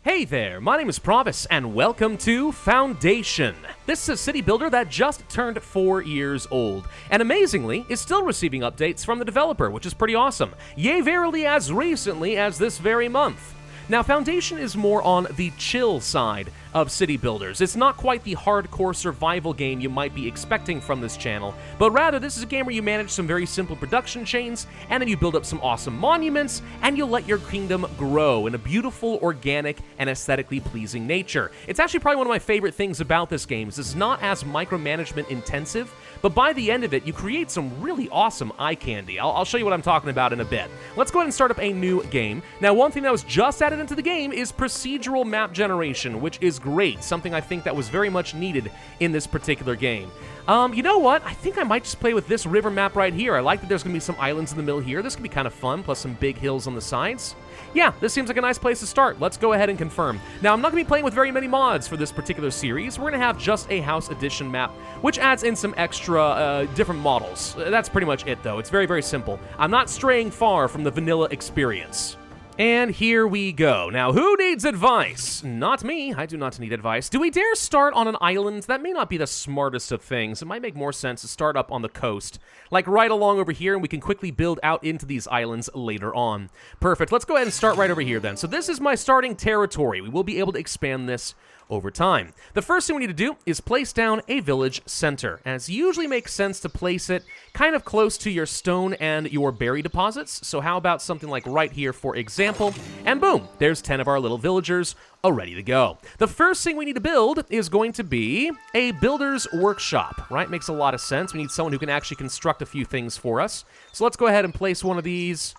Hey there, my name is Pravus, and welcome to Foundation. This is a city builder that just turned 4 years old, and amazingly, is still receiving updates from the developer, which is pretty awesome. Yea, verily, as recently as this very month. Now, Foundation is more on the chill side of city builders. It's not quite the hardcore survival game you might be expecting from this channel, but rather this is a game where you manage some very simple production chains, and then you build up some awesome monuments, and you'll let your kingdom grow in a beautiful, organic, and aesthetically pleasing nature. It's actually probably one of my favorite things about this game, is it's not as micromanagement intensive, but by the end of it, you create some really awesome eye candy. I'll show you what I'm talking about in a bit. Let's go ahead and start up a new game. Now, one thing that was just added into the game is procedural map generation, which is great, something I think that was very much needed in this particular game. You know what? I think I might just play with this river map right here. I like that there's going to be some islands in the middle here. This could be kind of fun, plus some big hills on the sides. Yeah, this seems like a nice place to start. Let's go ahead and confirm. Now, I'm not going to be playing with very many mods for this particular series. We're going to have just a house edition map, which adds in some extra different models. That's pretty much it, though. It's very, very simple. I'm not straying far from the vanilla experience. And here we go. Now, who needs advice? Not me. I do not need advice. Do we dare start on an island? That may not be the smartest of things. It might make more sense to start up on the coast, like right along over here, and we can quickly build out into these islands later on. Perfect. Let's go ahead and start right over here then. So this is my starting territory. We will be able to expand this over time. The first thing we need to do is place down a village center, as it usually makes sense to place it kind of close to your stone and your berry deposits. So how about something like right here, for example, and boom, there's 10 of our little villagers all ready to go. The first thing we need to build is going to be a builder's workshop, right? Makes a lot of sense. We need someone who can actually construct a few things for us. So let's go ahead and place one of these.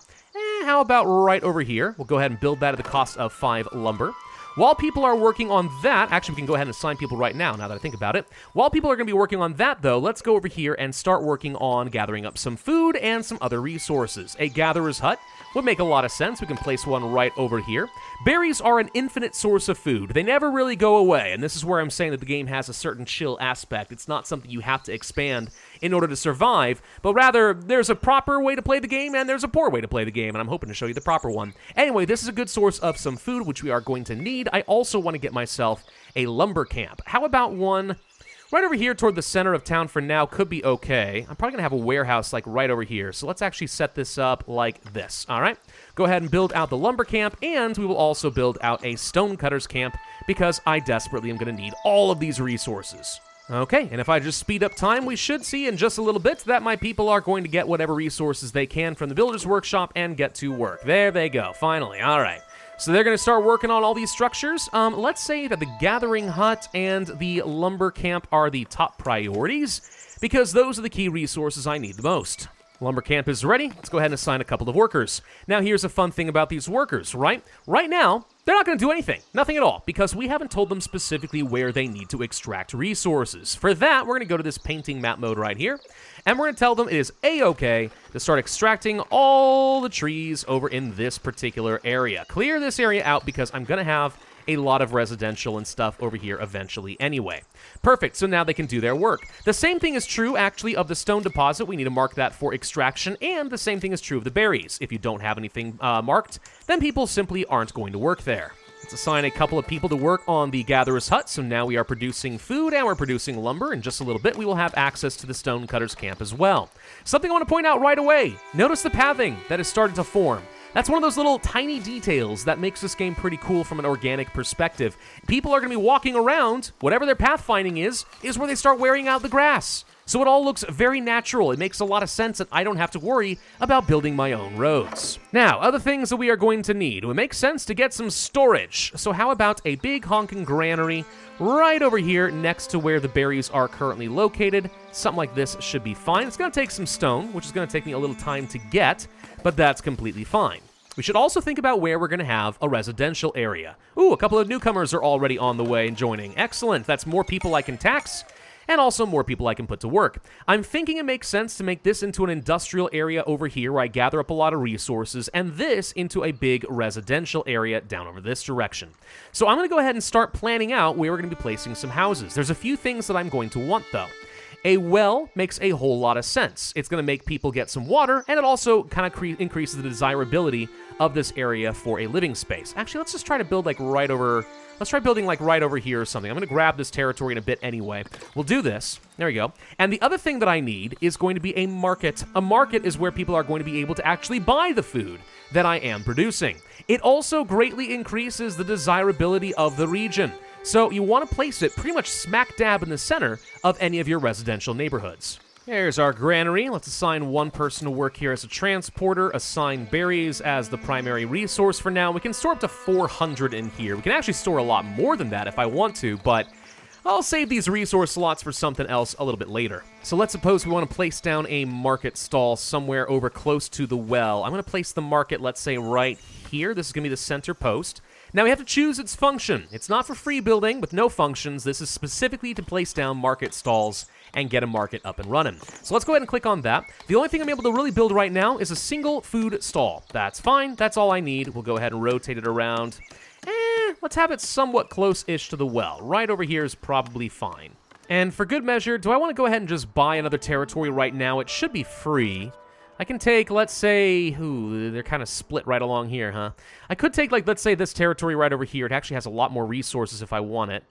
How about right over here? We'll go ahead and build that at the cost of 5 lumber. While people are working on that, actually we can go ahead and assign people right now that I think about it. While people are going to be working on that though, let's go over here and start working on gathering up some food and some other resources. A gatherer's hut would make a lot of sense. We can place one right over here. Berries are an infinite source of food. They never really go away, and this is where I'm saying that the game has a certain chill aspect. It's not something you have to expand in order to survive, but rather there's a proper way to play the game and there's a poor way to play the game, and I'm hoping to show you the proper one. Anyway, this is a good source of some food, which we are going to need. I also want to get myself a lumber camp. How about one right over here toward the center of town for now? Could be okay. I'm probably going to have a warehouse like right over here, so let's actually set this up like this, all right? Go ahead and build out the lumber camp, and we will also build out a stonecutter's camp because I desperately am going to need all of these resources. Okay, and if I just speed up time, we should see in just a little bit that my people are going to get whatever resources they can from the builder's workshop and get to work. There they go, finally, all right. So they're going to start working on all these structures. Let's say that the gathering hut and the lumber camp are the top priorities, because those are the key resources I need the most. Lumber camp is ready. Let's go ahead and assign a couple of workers. Now, here's a fun thing about these workers, right? Right now, they're not going to do anything. Nothing at all, because we haven't told them specifically where they need to extract resources. For that, we're going to go to this painting map mode right here, and we're going to tell them it is A-okay to start extracting all the trees over in this particular area. Clear this area out because I'm going to have a lot of residential and stuff over here eventually anyway. Perfect, so now they can do their work. The same thing is true, actually, of the stone deposit. We need to mark that for extraction, and the same thing is true of the berries. If you don't have anything marked, then people simply aren't going to work there. Let's assign a couple of people to work on the gatherer's hut, so now we are producing food and we're producing lumber. In just a little bit, we will have access to the stonecutter's camp as well. Something I want to point out right away. Notice the pathing that has started to form. That's one of those little tiny details that makes this game pretty cool from an organic perspective. People are going to be walking around, whatever their pathfinding is where they start wearing out the grass. So it all looks very natural. It makes a lot of sense that I don't have to worry about building my own roads. Now, other things that we are going to need. It makes sense to get some storage. So how about a big honking granary right over here next to where the berries are currently located? Something like this should be fine. It's going to take some stone, which is going to take me a little time to get, but that's completely fine. We should also think about where we're going to have a residential area. Ooh, a couple of newcomers are already on the way and joining. Excellent. That's more people I can tax, and also more people I can put to work. I'm thinking it makes sense to make this into an industrial area over here where I gather up a lot of resources, and this into a big residential area down over this direction. So I'm going to go ahead and start planning out where we're going to be placing some houses. There's a few things that I'm going to want, though. A well makes a whole lot of sense. It's going to make people get some water, and it also kind of increases the desirability of this area for a living space. Actually, let's just try to build like right over... Let's try building like right over here or something. I'm going to grab this territory in a bit anyway. We'll do this. There we go. And the other thing that I need is going to be a market. A market is where people are going to be able to actually buy the food that I am producing. It also greatly increases the desirability of the region. So you want to place it pretty much smack dab in the center of any of your residential neighborhoods. There's our granary. Let's assign one person to work here as a transporter, assign berries as the primary resource for now. We can store up to 400 in here. We can actually store a lot more than that if I want to, but I'll save these resource slots for something else a little bit later. So let's suppose we want to place down a market stall somewhere over close to the well. I'm going to place the market, let's say, right here. This is going to be the center post. Now we have to choose its function. It's not for free building with no functions. This is specifically to place down market stalls and get a market up and running. So let's go ahead and click on that. The only thing I'm able to really build right now is a single food stall. That's fine. That's all I need. We'll go ahead and rotate it around. Let's have it somewhat close-ish to the well. Right over here is probably fine. And for good measure, do I want to go ahead and just buy another territory right now? It should be free. I can take, let's say, they're kind of split right along here, huh? I could take, like, let's say this territory right over here. It actually has a lot more resources if I want it.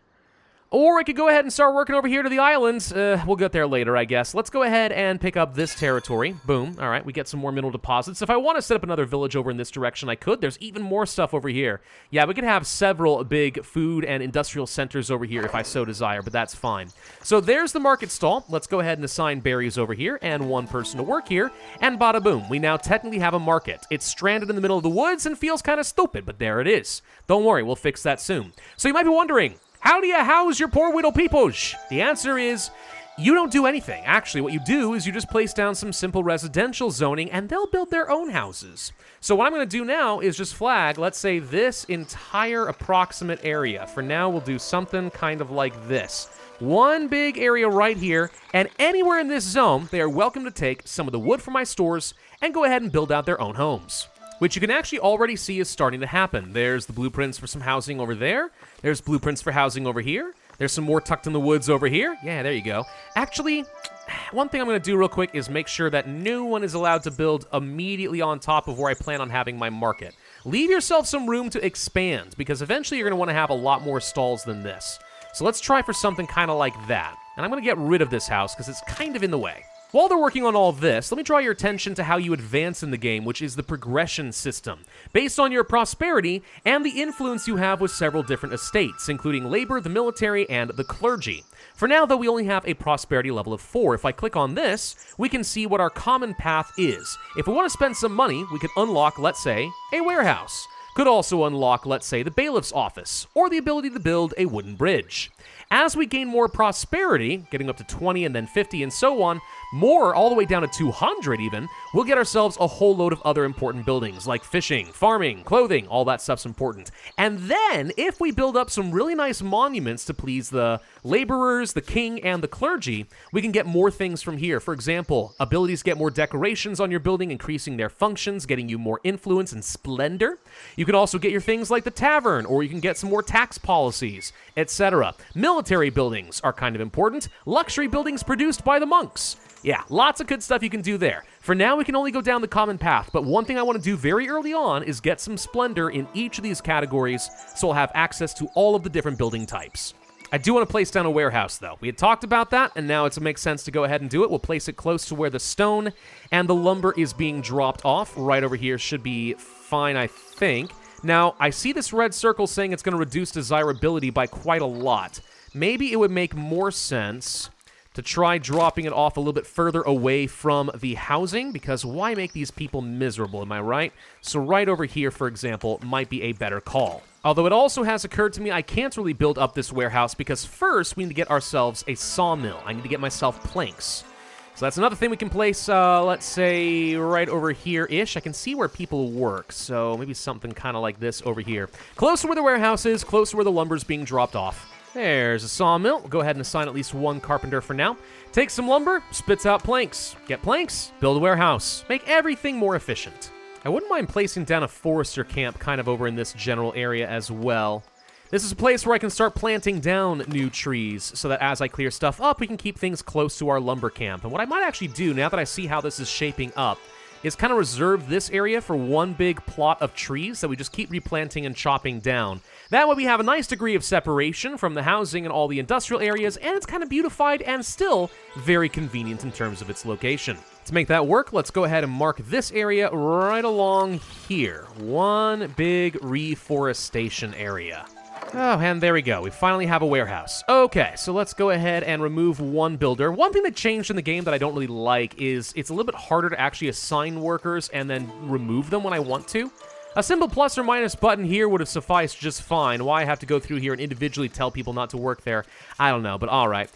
Or I could go ahead and start working over here to the islands. We'll get there later, I guess. Let's go ahead and pick up this territory. Boom. All right, we get some more mineral deposits. If I want to set up another village over in this direction, I could. There's even more stuff over here. Yeah, we could have several big food and industrial centers over here if I so desire, but that's fine. So there's the market stall. Let's go ahead and assign berries over here and one person to work here. And bada boom, we now technically have a market. It's stranded in the middle of the woods and feels kind of stupid, but there it is. Don't worry, we'll fix that soon. So you might be wondering, how do you house your poor widow peoples? The answer is, you don't do anything. Actually, what you do is you just place down some simple residential zoning, and they'll build their own houses. So what I'm going to do now is just flag, let's say, this entire approximate area. For now, we'll do something kind of like this. One big area right here, and anywhere in this zone, they are welcome to take some of the wood from my stores and go ahead and build out their own homes, which you can actually already see is starting to happen. There's the blueprints for some housing over there. There's blueprints for housing over here. There's some more tucked in the woods over here. Yeah, there you go. Actually, one thing I'm going to do real quick is make sure that no one is allowed to build immediately on top of where I plan on having my market. Leave yourself some room to expand, because eventually you're going to want to have a lot more stalls than this. So let's try for something kind of like that. And I'm going to get rid of this house because it's kind of in the way. While they're working on all this, let me draw your attention to how you advance in the game, which is the progression system, based on your prosperity and the influence you have with several different estates, including labor, the military, and the clergy. For now, though, we only have a prosperity level of 4. If I click on this, we can see what our common path is. If we want to spend some money, we could unlock, let's say, a warehouse. Could also unlock, let's say, the bailiff's office, or the ability to build a wooden bridge. As we gain more prosperity, getting up to 20 and then 50 and so on, more, all the way down to 200 even, we'll get ourselves a whole load of other important buildings like fishing, farming, clothing, all that stuff's important. And then, if we build up some really nice monuments to please the laborers, the king, and the clergy, we can get more things from here. For example, abilities get more decorations on your building, increasing their functions, getting you more influence and splendor. You can also get your things like the tavern, or you can get some more tax policies, etc. Military buildings are kind of important. Luxury buildings produced by the monks. Yeah, lots of good stuff you can do there. For now, we can only go down the common path, but one thing I want to do very early on is get some splendor in each of these categories, so I'll have access to all of the different building types. I do want to place down a warehouse, though. We had talked about that, and now it makes sense to go ahead and do it. We'll place it close to where the stone and the lumber is being dropped off. Right over here should be fine, I think. Now, I see this red circle saying it's going to reduce desirability by quite a lot. Maybe it would make more sense to try dropping it off a little bit further away from the housing, because why make these people miserable, am I right? So right over here, for example, might be a better call. Although it also has occurred to me I can't really build up this warehouse because first we need to get ourselves a sawmill. I need to get myself planks. So that's another thing we can place, let's say, right over here-ish. I can see where people work, so maybe something kind of like this over here. Close to where the warehouse is, close to where the lumber's being dropped off. There's a sawmill. We'll go ahead and assign at least one carpenter for now. Take some lumber, spits out planks. Get planks, build a warehouse. Make everything more efficient. I wouldn't mind placing down a forester camp kind of over in this general area as well. This is a place where I can start planting down new trees so that as I clear stuff up, we can keep things close to our lumber camp. And what I might actually do, now that I see how this is shaping up, is kind of reserve this area for one big plot of trees that we just keep replanting and chopping down. That way we have a nice degree of separation from the housing and all the industrial areas, and it's kind of beautified and still very convenient in terms of its location. To make that work, let's go ahead and mark this area right along here. One big reforestation area. Oh, and there we go. We finally have a warehouse. Okay, so let's go ahead and remove one builder. One thing that changed in the game that I don't really like is it's a little bit harder to actually assign workers and then remove them when I want to. A simple plus or minus button here would have sufficed just fine. Why I have to go through here and individually tell people not to work there, I don't know, but all right.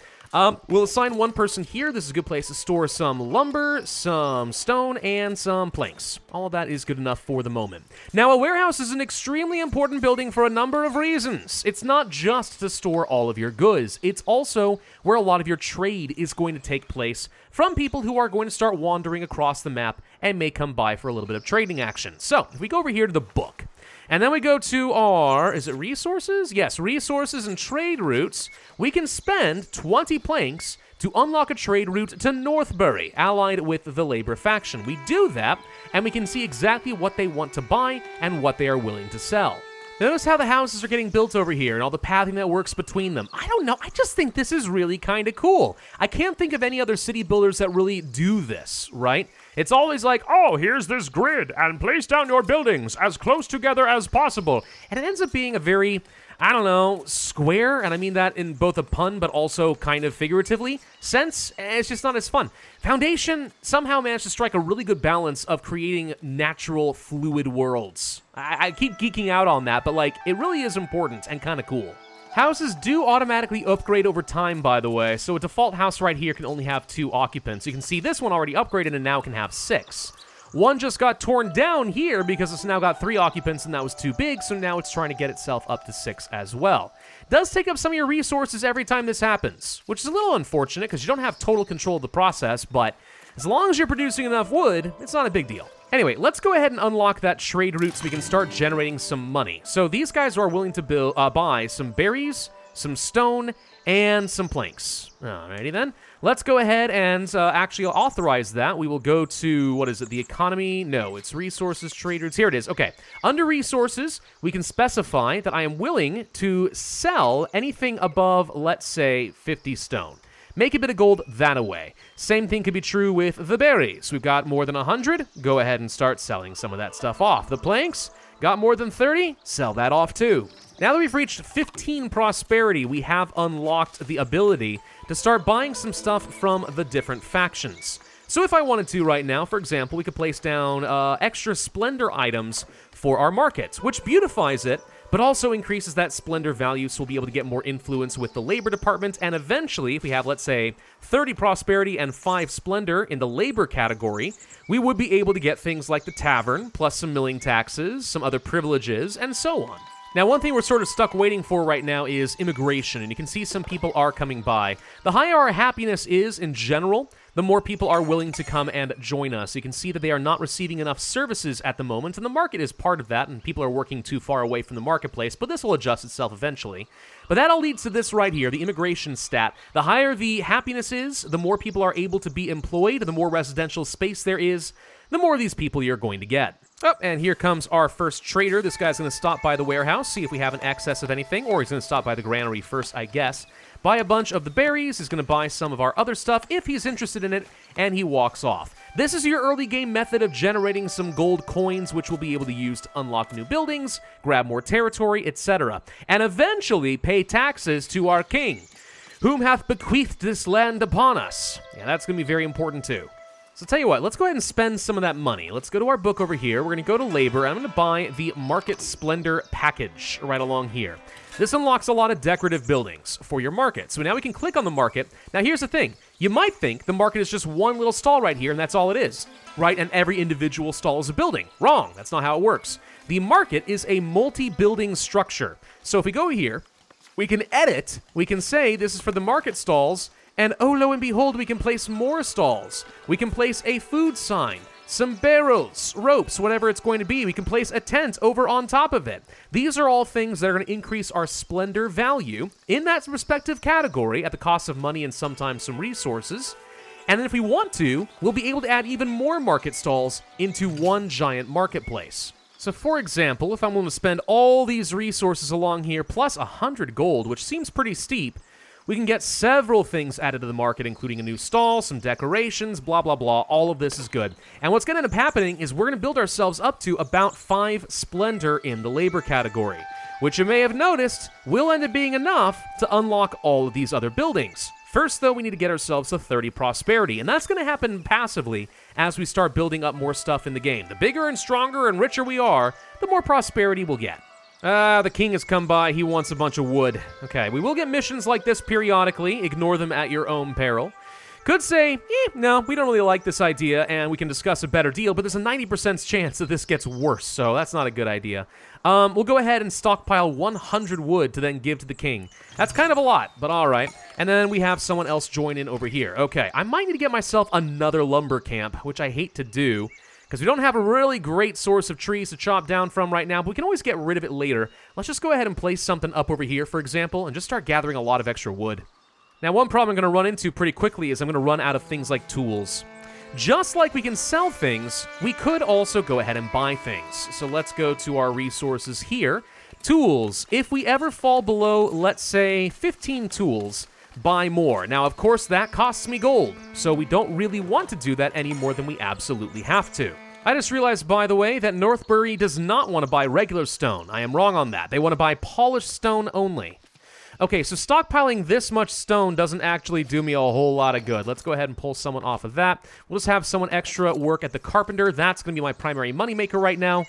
We'll assign one person here. This is a good place to store some lumber, some stone, and some planks. All of that is good enough for the moment. Now, a warehouse is an extremely important building for a number of reasons. It's not just to store all of your goods. It's also where a lot of your trade is going to take place from people who are going to start wandering across the map and may come by for a little bit of trading action. So, if we go over here to the book, and then we go to our, is it resources? Yes, resources and trade routes. We can spend 20 planks to unlock a trade route to Northbury, allied with the Labor faction. We do that, and we can see exactly what they want to buy and what they are willing to sell. Notice how the houses are getting built over here and all the pathing that works between them. I don't know, I just think this is really kind of cool. I can't think of any other city builders that really do this, right? It's always like, oh, here's this grid, and place down your buildings as close together as possible. And it ends up being a very, I don't know, square, and I mean that in both a pun but also kind of figuratively, sense. It's just not as fun. Foundation somehow managed to strike a really good balance of creating natural, fluid worlds. I keep geeking out on that, but like, it really is important and kind of cool. Houses do automatically upgrade over time, by the way, so a default house right here can only have 2 occupants. You can see this one already upgraded and now can have 6. One just got torn down here because it's now got 3 occupants and that was too big, so now it's trying to get itself up to 6 as well. Does take up some of your resources every time this happens, which is a little unfortunate because you don't have total control of the process, but as long as you're producing enough wood, it's not a big deal. Anyway, let's go ahead and unlock that trade route so we can start generating some money. So these guys are willing to buy some berries, some stone, and some planks. Alrighty then. Let's go ahead and actually authorize that. We will go to, what is it, the economy? No, it's resources, trade routes. Here it is. Okay. Under resources, we can specify that I am willing to sell anything above, let's say, 50 stone. Make a bit of gold that away. Same thing could be true with the berries. We've got more than 100. Go ahead and start selling some of that stuff off. The planks, got more than 30. Sell that off too. Now that we've reached 15 prosperity, we have unlocked the ability to start buying some stuff from the different factions. So if I wanted to right now, for example, we could place down extra Splendor items for our market, which beautifies it, but also increases that Splendor value, so we'll be able to get more influence with the Labor Department, and eventually, if we have, let's say, 30 Prosperity and 5 Splendor in the Labor category, we would be able to get things like the Tavern, plus some milling taxes, some other privileges, and so on. Now, one thing we're sort of stuck waiting for right now is immigration, and you can see some people are coming by. The higher our happiness is in general, the more people are willing to come and join us. You can see that they are not receiving enough services at the moment, and the market is part of that, and people are working too far away from the marketplace, but this will adjust itself eventually. But that all leads to this right here, the immigration stat. The higher the happiness is, the more people are able to be employed, the more residential space there is, the more of these people you're going to get. Oh, and here comes our first trader. This guy's going to stop by the warehouse, see if we have an excess of anything, or he's going to stop by the granary first, I guess. Buy a bunch of the berries, he's going to buy some of our other stuff if he's interested in it, and he walks off. This is your early game method of generating some gold coins, which we'll be able to use to unlock new buildings, grab more territory, etc. And eventually pay taxes to our king, whom hath bequeathed this land upon us. Yeah, that's going to be very important too. So tell you what, let's go ahead and spend some of that money. Let's go to our book over here. We're going to go to labor, and I'm going to buy the Market Splendor package right along here. This unlocks a lot of decorative buildings for your market. So now we can click on the market. Now here's the thing. You might think the market is just one little stall right here, and that's all it is, right? And every individual stall is a building. Wrong. That's not how it works. The market is a multi-building structure. So if we go here, we can edit. We can say this is for the market stalls, and oh, lo and behold, we can place more stalls. We can place a food sign, some barrels, ropes, whatever it's going to be. We can place a tent over on top of it. These are all things that are going to increase our Splendor value in that respective category at the cost of money and sometimes some resources. And then if we want to, we'll be able to add even more market stalls into one giant marketplace. So for example, if I'm willing to spend all these resources along here plus 100 gold, which seems pretty steep, we can get several things added to the market, including a new stall, some decorations, blah, blah, blah. All of this is good. And what's going to end up happening is we're going to build ourselves up to about 5 Splendor in the labor category, which you may have noticed will end up being enough to unlock all of these other buildings. First, though, we need to get ourselves to 30 prosperity, and that's going to happen passively as we start building up more stuff in the game. The bigger and stronger and richer we are, the more prosperity we'll get. The king has come by. He wants a bunch of wood. Okay, we will get missions like this periodically. Ignore them at your own peril. Could say, no, we don't really like this idea, and we can discuss a better deal, but there's a 90% chance that this gets worse, so that's not a good idea. We'll go ahead and stockpile 100 wood to then give to the king. That's kind of a lot, but all right. And then we have someone else join in over here. Okay, I might need to get myself another lumber camp, which I hate to do, because we don't have a really great source of trees to chop down from right now, but we can always get rid of it later. Let's just go ahead and place something up over here, for example, and just start gathering a lot of extra wood. Now, one problem I'm going to run into pretty quickly is I'm going to run out of things like tools. Just like we can sell things, we could also go ahead and buy things. So let's go to our resources here. Tools. If we ever fall below, let's say, 15 tools, buy more. Now, of course, that costs me gold, so we don't really want to do that any more than we absolutely have to. I just realized, by the way, that Northbury does not want to buy regular stone. I am wrong on that. They want to buy polished stone only. Okay, so stockpiling this much stone doesn't actually do me a whole lot of good. Let's go ahead and pull someone off of that. We'll just have someone extra work at the carpenter. That's going to be my primary moneymaker right now.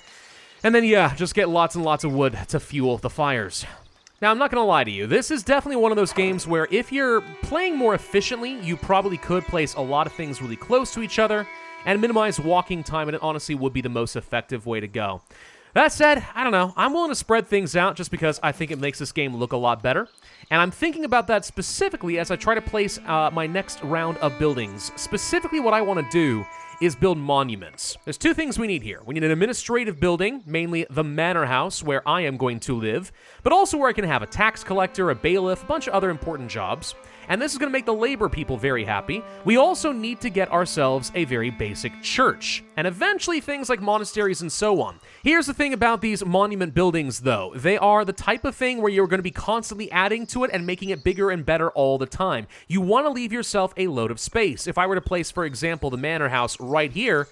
And then, yeah, just get lots and lots of wood to fuel the fires. Now, I'm not going to lie to you. This is definitely one of those games where if you're playing more efficiently, you probably could place a lot of things really close to each other and minimize walking time, and it honestly would be the most effective way to go. That said, I don't know. I'm willing to spread things out just because I think it makes this game look a lot better. And I'm thinking about that specifically as I try to place my next round of buildings. Specifically, what I want to do is build monuments. There's two things we need here. We need an administrative building, mainly the manor house where I am going to live, but also where I can have a tax collector, a bailiff, a bunch of other important jobs. And this is going to make the labor people very happy. We also need to get ourselves a very basic church, and eventually things like monasteries and so on. Here's the thing about these monument buildings, though. They are the type of thing where you're going to be constantly adding to it and making it bigger and better all the time. You want to leave yourself a load of space. If I were to place, for example, the manor house right here,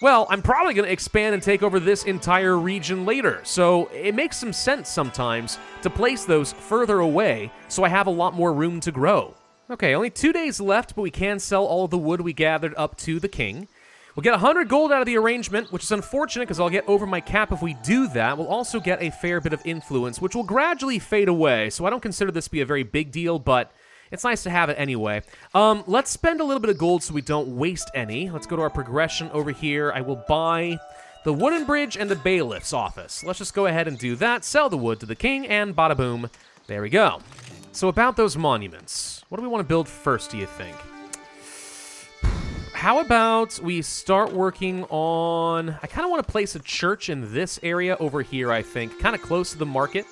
well, I'm probably going to expand and take over this entire region later, so it makes some sense sometimes to place those further away so I have a lot more room to grow. Okay, only 2 days left, but we can sell all of the wood we gathered up to the king. We'll get 100 gold out of the arrangement, which is unfortunate because I'll get over my cap if we do that. We'll also get a fair bit of influence, which will gradually fade away, so I don't consider this to be a very big deal, but it's nice to have it anyway. Let's spend a little bit of gold so we don't waste any. Let's go to our progression over here. I will buy the wooden bridge and the bailiff's office. Let's just go ahead and do that. Sell the wood to the king, and bada boom. There we go. So about those monuments, what do we want to build first, do you think? How about we start working on... I kind of want to place a church in this area over here, I think, kind of close to the market.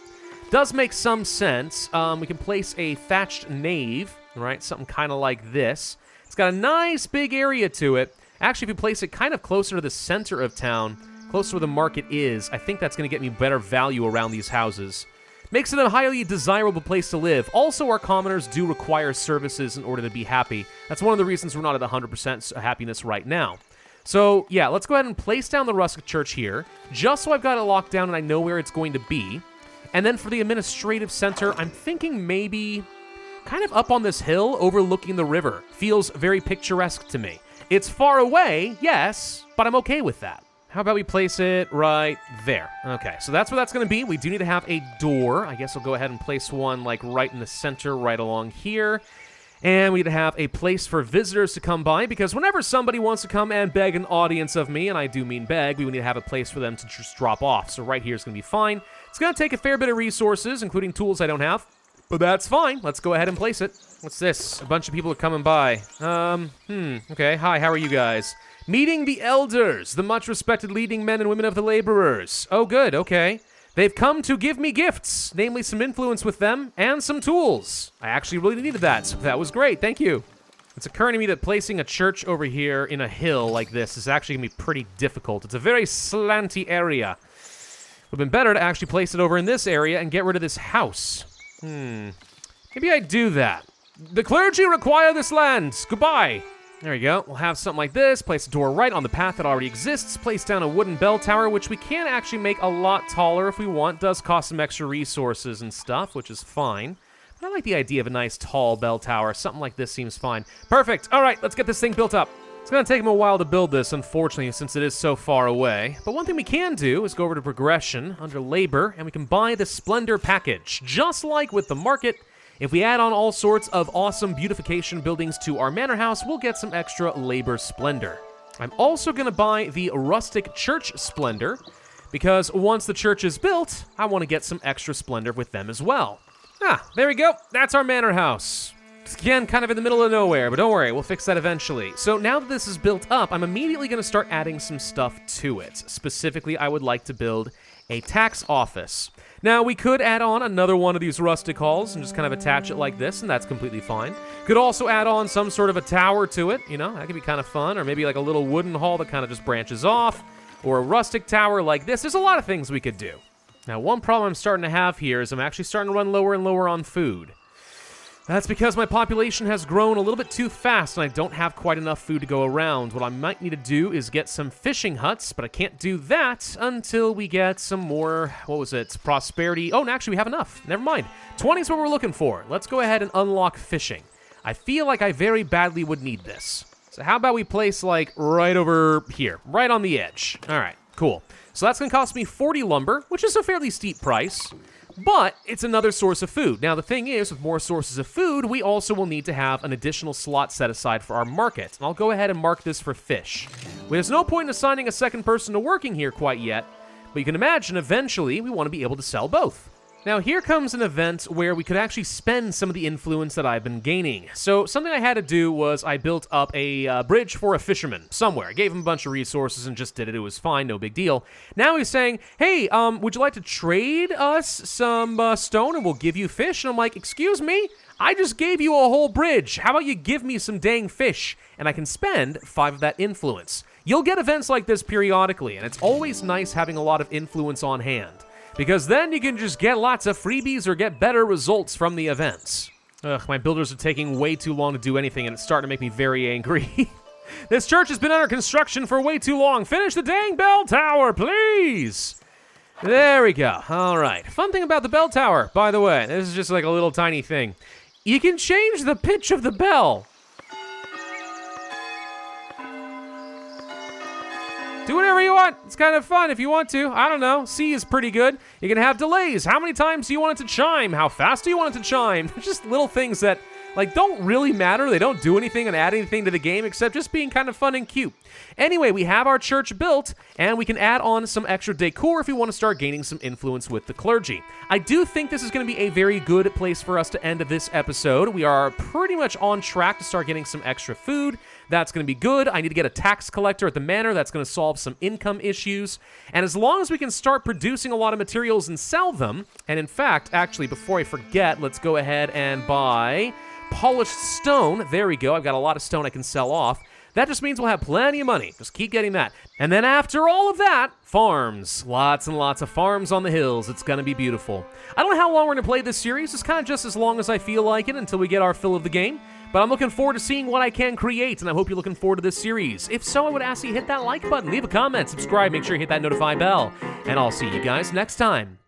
Does make some sense. We can place a thatched nave, right? Something kind of like this. It's got a nice big area to it. Actually, if you place it kind of closer to the center of town, closer to where the market is, I think that's going to get me better value around these houses. Makes it a highly desirable place to live. Also, our commoners do require services in order to be happy. That's one of the reasons we're not at 100% happiness right now. So, yeah, let's go ahead and place down the rustic church here, just so I've got it locked down and I know where it's going to be. And then for the administrative center, I'm thinking maybe kind of up on this hill overlooking the river. Feels very picturesque to me. It's far away, yes, but I'm okay with that. How about we place it right there? Okay, so that's where that's going to be. We do need to have a door. I guess I'll go ahead and place one like right in the center, right along here. And we need to have a place for visitors to come by, because whenever somebody wants to come and beg an audience of me, and I do mean beg, we need to have a place for them to just drop off. So right here is going to be fine. It's going to take a fair bit of resources, including tools I don't have, but that's fine. Let's go ahead and place it. What's this? A bunch of people are coming by. Okay. Hi, how are you guys? Meeting the elders, the much-respected leading men and women of the laborers. Oh, good, okay. They've come to give me gifts, namely some influence with them and some tools. I actually really needed that, so that was great. Thank you. It's occurring to me that placing a church over here in a hill like this is actually going to be pretty difficult. It's a very slanty area. It would have been better to actually place it over in this area and get rid of this house. Maybe I do that. The clergy require this land. Goodbye. There we go. We'll have something like this. Place a door right on the path that already exists. Place down a wooden bell tower, which we can actually make a lot taller if we want. Does cost some extra resources and stuff, which is fine. But I like the idea of a nice tall bell tower. Something like this seems fine. Perfect. All right, let's get this thing built up. It's going to take them a while to build this, unfortunately, since it is so far away. But one thing we can do is go over to progression under labor, and we can buy the Splendor package. Just like with the market, if we add on all sorts of awesome beautification buildings to our manor house, we'll get some extra labor splendor. I'm also going to buy the rustic church splendor, because once the church is built, I want to get some extra splendor with them as well. There we go. That's our manor house. Again, kind of in the middle of nowhere, but don't worry, we'll fix that eventually. So now that this is built up, I'm immediately going to start adding some stuff to it. Specifically, I would like to build a tax office. Now, we could add on another one of these rustic halls and just kind of attach it like this, and that's completely fine. Could also add on some sort of a tower to it, you know, that could be kind of fun, or maybe like a little wooden hall that kind of just branches off, or a rustic tower like this. There's a lot of things we could do. Now, one problem I'm starting to have here is I'm actually starting to run lower and lower on food. That's because my population has grown a little bit too fast and I don't have quite enough food to go around. What I might need to do is get some fishing huts, but I can't do that until we get some more, prosperity. Oh, no, actually we have enough. Never mind. 20 is what we're looking for. Let's go ahead and unlock fishing. I feel like I very badly would need this. So how about we place like right over here, right on the edge. All right, cool. So that's going to cost me 40 lumber, which is a fairly steep price. But it's another source of food. Now, the thing is, with more sources of food, we also will need to have an additional slot set aside for our market. And I'll go ahead and mark this for fish. There's no point in assigning a second person to working here quite yet, but you can imagine eventually we want to be able to sell both. Now, here comes an event where we could actually spend some of the influence that I've been gaining. So, something I had to do was I built up a bridge for a fisherman somewhere. I gave him a bunch of resources and just did it. It was fine, no big deal. Now he's saying, hey, would you like to trade us some stone and we'll give you fish? And I'm like, excuse me? I just gave you a whole bridge. How about you give me some dang fish? And I can spend 5 of that influence. You'll get events like this periodically, and it's always nice having a lot of influence on hand, because then you can just get lots of freebies or get better results from the events. Ugh, my builders are taking way too long to do anything, and it's starting to make me very angry. This church has been under construction for way too long. Finish the dang bell tower, please! There we go. All right. Fun thing about the bell tower, by the way, this is just like a little tiny thing. You can change the pitch of the bell. Do whatever you want. It's kind of fun if you want to. I don't know. C is pretty good. You can have delays. How many times do you want it to chime? How fast do you want it to chime? Just little things that, like, don't really matter. They don't do anything and add anything to the game except just being kind of fun and cute. Anyway, we have our church built, and we can add on some extra decor if we want to start gaining some influence with the clergy. I do think this is going to be a very good place for us to end this episode. We are pretty much on track to start getting some extra food. That's going to be good. I need to get a tax collector at the manor. That's going to solve some income issues. And as long as we can start producing a lot of materials and sell them, and in fact, actually, before I forget, let's go ahead and buy polished stone. There we go. I've got a lot of stone I can sell off. That just means we'll have plenty of money. Just keep getting that. And then after all of that, farms. Lots and lots of farms on the hills. It's going to be beautiful. I don't know how long we're going to play this series. It's kind of just as long as I feel like it until we get our fill of the game. But I'm looking forward to seeing what I can create, and I hope you're looking forward to this series. If so, I would ask you to hit that like button, leave a comment, subscribe, make sure you hit that notify bell, and I'll see you guys next time.